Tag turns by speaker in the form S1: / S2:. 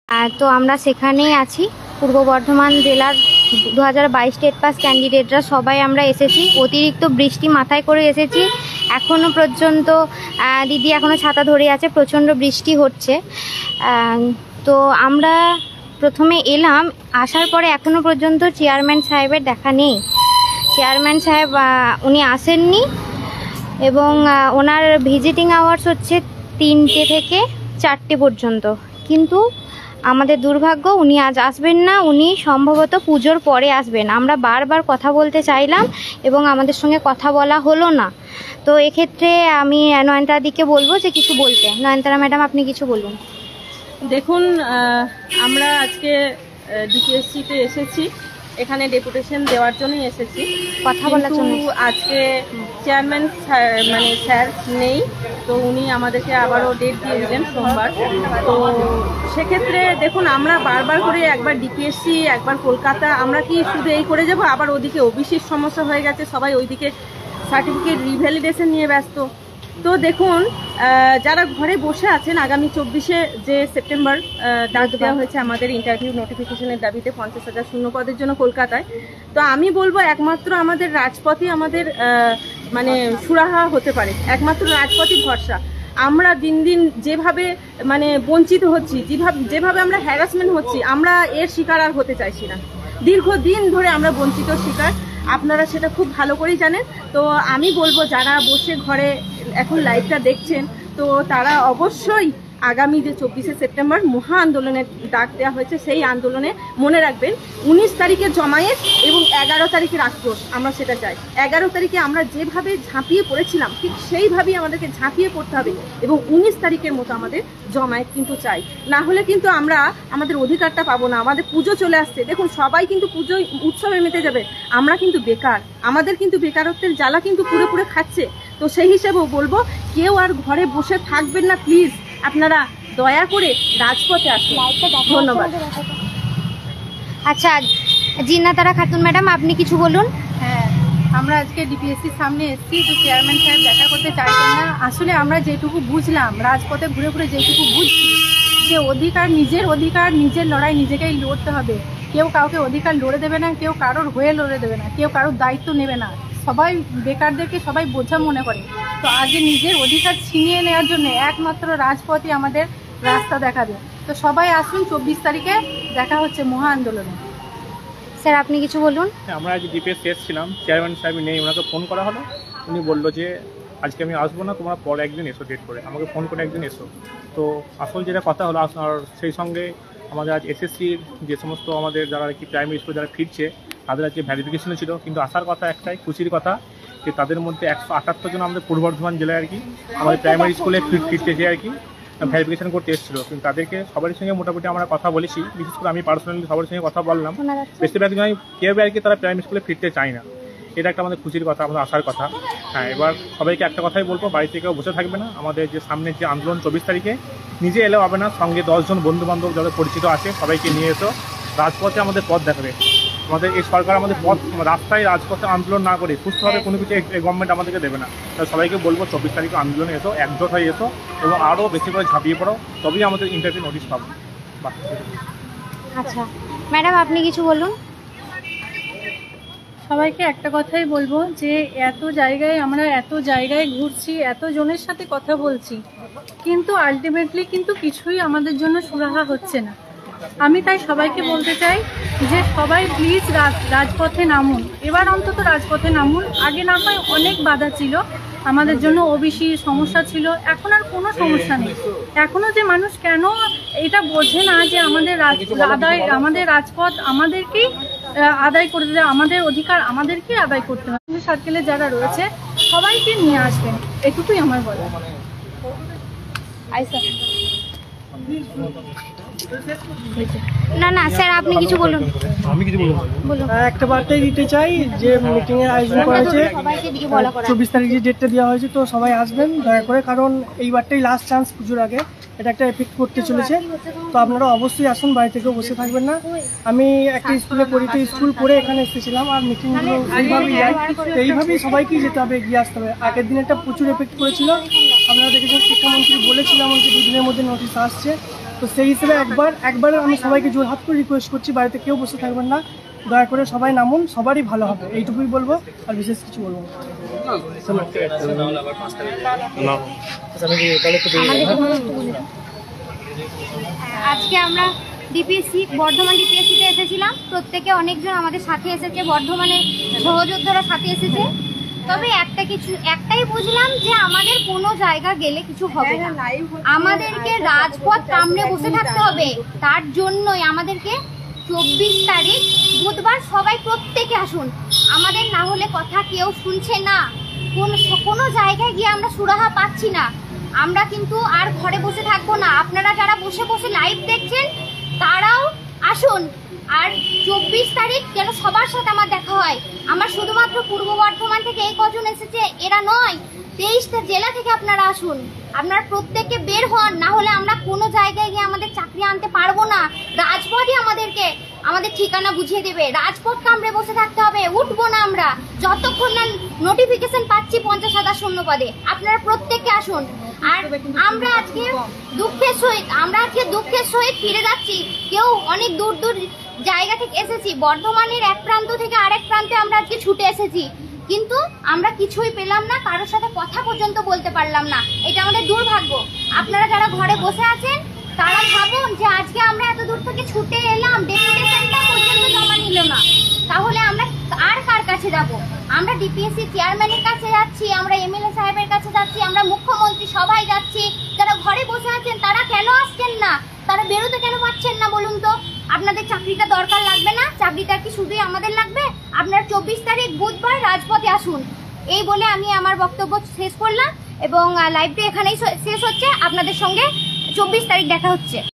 S1: তো আমরা সেখানেই আছি। পূর্ব বর্ধমান জেলার 2022 স্টেট পাস ক্যান্ডিডেটরা সবাই আমরা এসেছি। অতিরিক্ত বৃষ্টি মাথায় করে এসেছি। এখনও পর্যন্ত দিদি এখনও ছাতা ধরে আছে, প্রচণ্ড বৃষ্টি হচ্ছে। তো আমরা প্রথমে এলাম, আসার পরে এখনও পর্যন্ত চেয়ারম্যান সাহেবের দেখা নেই। চেয়ারম্যান সাহেব উনি আসেননি এবং ওনার ভিজিটিং আওয়ার্স হচ্ছে 3টে থেকে 4টে পর্যন্ত। কিন্তু আমাদের দুর্ভাগ্য, উনি আজ আসবেন না। উনি সম্ভবত পুজোর পরে আসবেন। আমরা বারবার কথা বলতে চাইলাম এবং আমাদের সঙ্গে কথা বলা হলো না। তো এক্ষেত্রে আমি নয়নতারাদিকে বলবো যে কিছু বলতে। নয়নতারা ম্যাডাম, আপনি কিছু বলুন।
S2: দেখুন, আমরা আজকে ডিপিএসসিতে এসেছি, এখানে ডেপুটেশন দেওয়ার জন্যই এসেছি,
S1: কথা বলার জন্য।
S2: আজকে চেয়ারম্যান স্যার নেই, তো উনি আমাদেরকে আবারও ডেট দিয়ে দিলেন সোমবার। তো সেক্ষেত্রে দেখুন, আমরা বারবার করে একবার ডিপিএসসি, একবার কলকাতা, আমরা কি শুধু এই করে যাব? আবার ওদিকে ওবিসির সমস্যা হয়ে গেছে, সবাই ওইদিকে সার্টিফিকেট রিভ্যালিডেশন নিয়ে ব্যস্ত। তো দেখুন, যারা ঘরে বসে আছেন, আগামী 24শে যে সেপ্টেম্বর ডাক দেওয়া হয়েছে আমাদের ইন্টারভিউ নোটিফিকেশনের দাবিতে 50,000 শূন্য পদের জন্য কলকাতায়। তো আমি বলবো একমাত্র আমাদের রাজপথই আমাদের সুরাহা হতে পারে, একমাত্র রাজপথই ভরসা। আমরা দিন দিন যেভাবে বঞ্চিত হচ্ছি, যেভাবে আমরা হ্যারাসমেন্ট হচ্ছি, আমরা এর শিকার আর হতে চাইছি না। দীর্ঘদিন ধরে আমরা বঞ্চিত শিকার, আপনারা সেটা খুব ভালো করেই জানেন। তো আমি বলবো, যারা বসে ঘরে এখন লাইভটা দেখছেন, তো তারা অবশ্যই আগামী যে 24শে সেপ্টেম্বর মহা আন্দোলনের ডাক দেওয়া হয়েছে, সেই আন্দোলনে মনে রাখবেন 19 তারিখে জমায়েত এবং 11 তারিখের আক্রোশ, আমরা সেটা চাই। 11 তারিখে আমরা যেভাবে ঝাঁপিয়ে পড়েছিলাম, ঠিক সেইভাবেই আমাদেরকে ঝাঁপিয়ে পড়তে হবে এবং 19 তারিখের মতো আমাদের জমায়েত কিন্তু চাই। না হলে কিন্তু আমরা আমাদের অধিকারটা পাবো না। আমাদের পুজো চলে আসছে, দেখুন সবাই কিন্তু পুজোয় উৎসবে মেতে যাবে, আমরা কিন্তু বেকার, আমাদের কিন্তু বেকারত্বের জ্বালা কিন্তু পুরো পুরো খাচ্ছে। তো সেই হিসেবেও বলবো, কেউ আর ঘরে বসে থাকবেন না, প্লিজ আপনারা দয়া করে রাজপথে আসুন। ধন্যবাদ।
S1: আচ্ছা, জিন্নাতারা খাতুন ম্যাডাম, আপনি কিছু বলুন।
S3: হ্যাঁ, আমরা আজকে ডিপিএসসির সামনে এসেছি, তো চেয়ারম্যান সাহেব দেখা করতে চাইছেন না। আসলে আমরা যেটুকু বুঝলাম, রাজপথে ঘুরে ঘুরে যেটুকু বুঝছি, যে অধিকার, নিজের লড়াই নিজেকেই লড়তে হবে। কেউ কাউকে অধিকার লড়ে দেবে না, কেউ কারোর হয়ে লড়ে দেবে না, কেউ কারোর দায়িত্ব নেবে না। সবাই বেকারদেরকে সবাই বোঝা মনে করে। তো আগে নিজের অধিকার ছিনিয়ে নেওয়ার জন্য একমাত্র রাজপথই আমাদের রাস্তা দেখাবে। তো সবাই আসুন, 24 তারিখে দেখা হচ্ছে মহা আন্দোলনে।
S1: স্যার, আপনি কিছু বলুন।
S4: আমরা আজ ডিপিএসসি এসেছিলাম, চেয়ারম্যান সাহেব নেই, ওনাকে ফোন করা হলো। উনি বললো যে আজকে আমি আসবো না, তোমরা পরে একদিন এসো ডেট করে। আমাকে ফোন করে একদিন এসো। তো আসল যেটা কথা হলো, আর সেই সঙ্গে আমাদের আজ এসএসসির যে সমস্ত আমাদের যারা আর কি প্রাইমারি স্কুলে যারা ফিরছে, তাদের আজকে ভ্যারিফিকেশনও ছিল। কিন্তু আসার কথা একটাই, খুশির কথা, যে তাদের মধ্যে 178 জন আমাদের পূর্ব বর্ধমান জেলায় আর কি আমাদের প্রাইমারি স্কুলে ফিরতেছে আর কি ভ্যারিফিকেশন করতে এসেছিলো। কিন্তু তাদেরকে সবার সঙ্গে মোটামুটি আমরা কথা বলেছি, বিশেষ করে আমি পার্সোনালি সবার সঙ্গে কথা বললাম। বেশিরভাগ জনই কেউ আর কি তারা প্রাইমারি স্কুলে ফিরতে চায় না। এটা একটা আমাদের খুশির কথা, আমাদের আসার কথা। হ্যাঁ, এবার সবাইকে একটা কথাই বলবো, বাড়িতে কেউ বসে থাকবে না। আমাদের যে সামনের যে আন্দোলন 24 তারিখে, নিজে এলেও হবে না, সঙ্গে 10 জন বন্ধুবান্ধব যাদের পরিচিত আছে সবাইকে নিয়ে এসো। রাজপথে আমাদের পথ দেখাবে। আমাদের এই সরকার আমাদের পথ রাস্তায় রাজপথে আন্দোলন না করে সুস্থভাবে কোনো কিছু এই গভর্নমেন্ট আমাদেরকে দেবে না। তাই সবাইকে বলবো 24 তারিখে আন্দোলনে এসো, একজোট হয়ে এসো এবং আরও বেশি করে ঝাঁপিয়ে পড়ো, তবেই আমাদের ইন্টারভিউ নোটিশ পাবো।
S1: আচ্ছা ম্যাডাম, আপনি কিছু বলুন।
S3: সবাইকে একটা কথাই বলবো, যে আমরা এত জায়গায় ঘুরছি, এত জনের সাথে কথা বলছি, কিন্তু আলটিমেটলি কিন্তু কিছুই আমাদের জন্য সুরাহা হচ্ছে না। আমি তাই সবাইকে বলতে চাই যে সবাই প্লিজ রাজপথে নামুন। এবার অন্তত রাজপথে নামুন। আগে না হয় অনেক বাধা ছিল আমাদের জন্য, ওবিসি সমস্যা ছিল, এখন আর কোনো সমস্যা নেই। এখনও যে মানুষ কেন এটা বোঝে না যে আমাদের রাজপথ আমাদেরকেই আদায় করে দেবে, আমাদের অধিকার আমাদেরকেই আদায় করতে হবে। সার্কেলে যারা রয়েছে সবাইকে নিয়ে আসবেন, এটুকুই আমার বলা।
S1: না স্যার, আপনি কিছু বলুন।
S5: আমি কিছু বলবো, একটা বার্তাই দিতে চাই, যে মিটিং এর আয়োজন করা হয়েছে 24 তারিখ যে ডেটটা দেওয়া হয়েছে, তো সবাই আসবেন দয়া করে, কারণ এইবারটাই লাস্ট চান্স পুজোর আগে। এটা একটা এফেক্ট করতে চলেছে, তো আপনারা অবশ্যই আসুন, বাড়ি থেকেও বসে থাকবেন না। আমি একটা স্কুলে পড়ি, তো স্কুল পড়ে এখানে এসেছিলাম, আর মিটিংগুলো এইভাবেই যায়, তো এইভাবেই সবাইকেই যেতে হবে, এগিয়ে আসতে হবে। আগের দিন একটা প্রচুর এফেক্ট করেছিল, আপনারা দেখেছেন, শিক্ষামন্ত্রী বলেছিলাম যে 2 দিনের মধ্যে নোটিশ আসছে, তো সেই হিসেবে একবার আমি সবাইকে জোরহাত করে রিকোয়েস্ট করছি, বাড়িতে কেউ বসে থাকবেন না, দয়া করে সবাই নামুন, সবারই ভালো হবে, এইটুকুই বলবো, আর বিশেষ কিছু বলবো না।
S1: আজকে আমরা ডিপিএসসি বর্ধমান ডিপিএসসিতে এসেছিলাম, প্রত্যেকে অনেকজন আমাদের সাথে এসেছে, বর্ধমানের সহযোদ্ধারা সাথে এসেছে। তবে একটাই বুঝলাম যে আমাদের কোনো জায়গা গেলে কিছু হবে না, আমাদেরকে রাজপথ কামড়ে বসে থাকতে হবে। তার জন্যই আমাদেরকে 24 তারিখ বুধবার সবাই প্রত্যেকে আসুন। আমাদের না হলে কথা কেউ শুনছে না, কোনো জায়গায় গিয়ে আমরা সুরাহা পাচ্ছি না। আমরা কিন্তু আর ঘরে বসে থাকবো না। আপনারা যারা বসে বসে লাইভ দেখছেন তারাও আসুন, আর 24 তারিখ যেন সবার সাথে আমার দেখা হয়। আমার শুধুমাত্র পূর্ব বর্ধমান থেকে এই কজন এসেছে এরা নয়, 23টা জেলা থেকে আপনারা আসুন। আপনারা প্রত্যেককে বের হন, না হলে আমরা কোনো জায়গায় গিয়ে আমাদের চাকরি আনতে পারবো না। রাজপথই আমাদের ঠিকানা বুঝিয়ে দেবে। রাজপথ কামড়ে বসে থাকতে হবে, উঠবো না আমরা যতক্ষণ না নোটিফিকেশন পাচ্ছি 50,000 শূন্য পদে। আপনারা প্রত্যেককে আসুন। আর আমরা আজকে দুঃখের সহিত ফিরে যাচ্ছি। কেউ অনেক দূর জায়গা থেকে এসেছি, বর্ধমানের এক প্রান্ত থেকে আরেক প্রান্তে আমরা আজকে ছুটে এসেছি, কিন্তু আমরা কিছুই পেলাম না, কারোর সাথে কথা পর্যন্ত বলতে পারলাম না। এটা আমাদের দুর্ভাগ্য। আপনারা যারা ঘরে বসে আছেন তারা ভাবুন যে আজকে আমরা এত দূর থেকে ছুটে এলাম, ডেপুটেশনটা পর্যন্ত জমা নিল না, তাহলে আমরা আর কার কাছে যাব? আমরা ডিপিএসসি চেয়ারম্যানের কাছে যাচ্ছি, আমরা এমএলএ সাহেবের কাছে যাচ্ছি, আমরা মুখ্যমন্ত্রী সবাই যাচ্ছি। যারা ঘরে বসে আছেন তারা কেন আসছেন না? তারা বেরোতে কেন পারছেন না বলুন তো? আপনাদের চাকরিটা দরকার লাগবে না? চাকরিটা কি শুধুই আমাদের লাগবে? আপনারা 24 তারিখ বুধবার রাজপথে আসুন। এই বলে আমি আমার বক্তব্য শেষ করলাম এবং লাইভটা এখানেই শেষ হচ্ছে। আপনাদের সঙ্গে 24 তারিখ দেখা হচ্ছে।